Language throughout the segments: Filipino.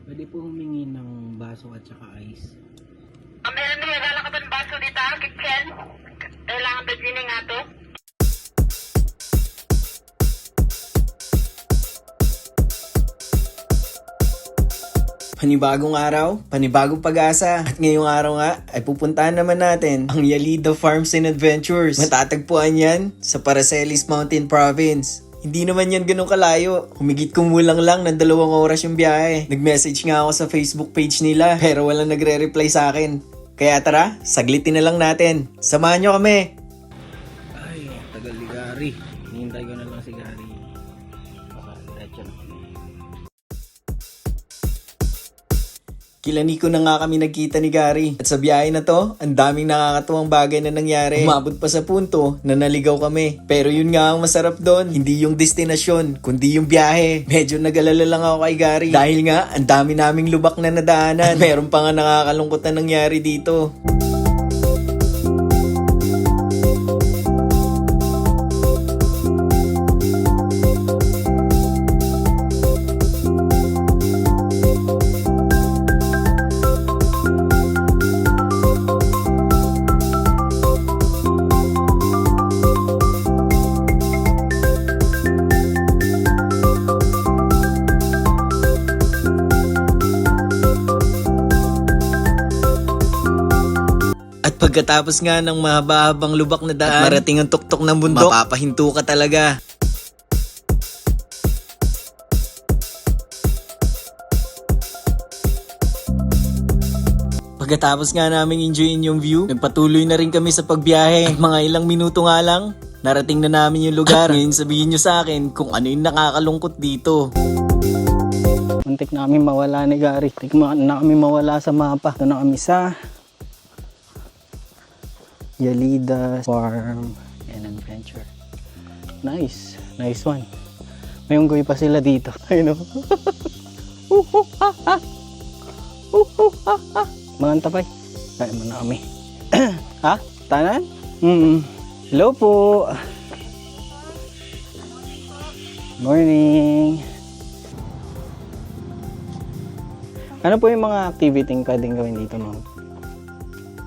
Pwede po humingi ng baso at saka ice. Meron din regala ka ng baso dito, kitchen. Kailangan ba din nga to? Panibagong araw, panibagong pag-asa. At ngayong araw nga ay pupuntahan naman natin ang Yalida Farms and Adventures. Matatagpuan yan sa Paracelis Mountain Province. Hindi naman yan ganun kalayo. Humigit kumulang lang ng 2 oras yung biyahe. Nag-message nga ako sa Facebook page nila pero walang nagre-reply sa akin. Kaya tara, saglitin na lang natin. Samahan nyo kami. Ay, tagal ni Gary. Hinihintay ko na lang si Gary. Baka diretso na. Kilani ko na nga kami nagkita ni Gary. At sa biyahe na to, ang daming nakakatuwang bagay na nangyari. Umabot pa sa punto na naligaw kami. Pero yun nga ang masarap doon, hindi yung destinasyon, kundi yung biyahe. Medyo nag-alala lang ako kay Gary. Dahil nga, ang dami naming lubak na nadaanan. At meron pa nga nakakalungkot na nangyari dito. At pagkatapos nga ng mahaba-habang lubak na daan, at marating ang tuktok ng bundok, mapapahinto ka talaga. Pagkatapos nga naming enjoyin yung view, nagpatuloy na rin kami sa pagbiyahe. At mga ilang minuto nga lang, narating na namin yung lugar. Ngayon sabihin nyo sa akin kung ano yung nakakalungkot dito. Muntik na kami mawala ni Gary. Muntik na kami mawala sa mapa. Ito na kami sa Yalida Farm and Adventure. Nice. Nice one. May unggoy pa sila dito. Ayun o. Mga tapay. Kaya mo na kami. Ha? Tanan? Hello po. Morning. Ano po yung mga activity pwedeng gawin dito, ma'am?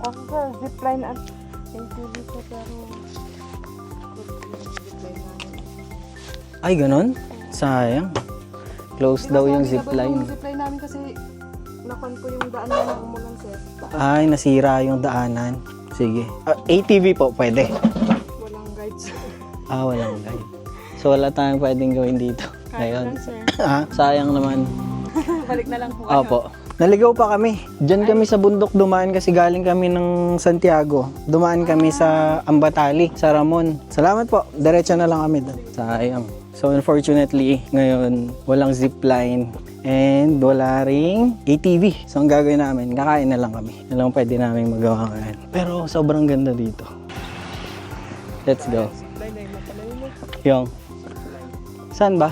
Ako sir, zipline at ATV ko pero zipline namin. Ay, ganon? Sayang. Close daw yung zipline. Yung zipline namin kasi nakan ko yung daan na umulan sir. Ay, nasira yung daanan. Sige. ATV po, pwede. Walang guides. Walang guide. So, wala tayong pwedeng gawin dito. Kaya Ngayon. lang sir. Sayang naman. Balik na lang po. Opo. Naligaw pa kami. Diyan kami sa bundok dumaan kasi galing kami ng Santiago. Dumaan kami sa Ambatali, sa Ramon. Salamat po. Diretso na lang kami doon. Sayang. So unfortunately, ngayon walang zipline and wala ring ATV. So ang gagawin namin, kakain na lang kami. Yan lang pwede namin magawa ngayon. Pero sobrang ganda dito. Let's go. Yung. Saan ba?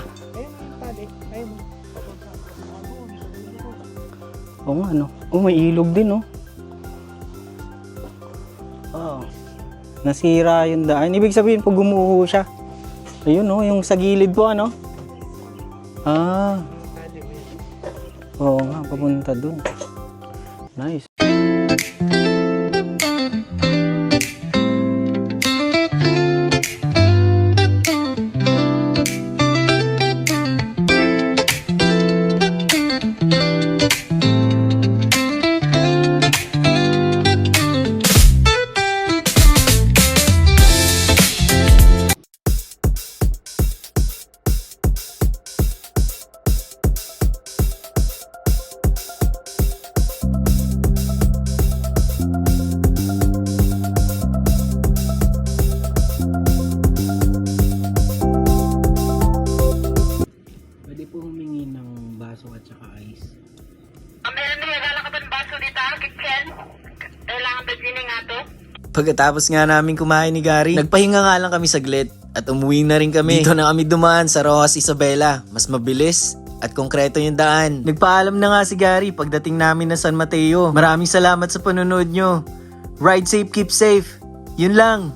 Oo nga, no? Oh, may ilog din, no? Oh. Nasira yung daan. Ibig sabihin, pag gumuho siya. Ayun, no? Yung sa gilid po, ano? Oo nga, papunta dun. Nice. at saka ice. Meron din regala ka ng baso dito, kitchen. Kailangan ba din nga to? Pagkatapos nga namin kumain ni Gary, nagpahinga nga lang kami saglit at umuwi na rin kami. Dito na kami dumaan sa Rojas Isabela. Mas mabilis at konkreto yung daan. Nagpaalam na nga si Gary pagdating namin ng San Mateo. Maraming salamat sa panonood nyo. Ride safe, keep safe. Yun lang.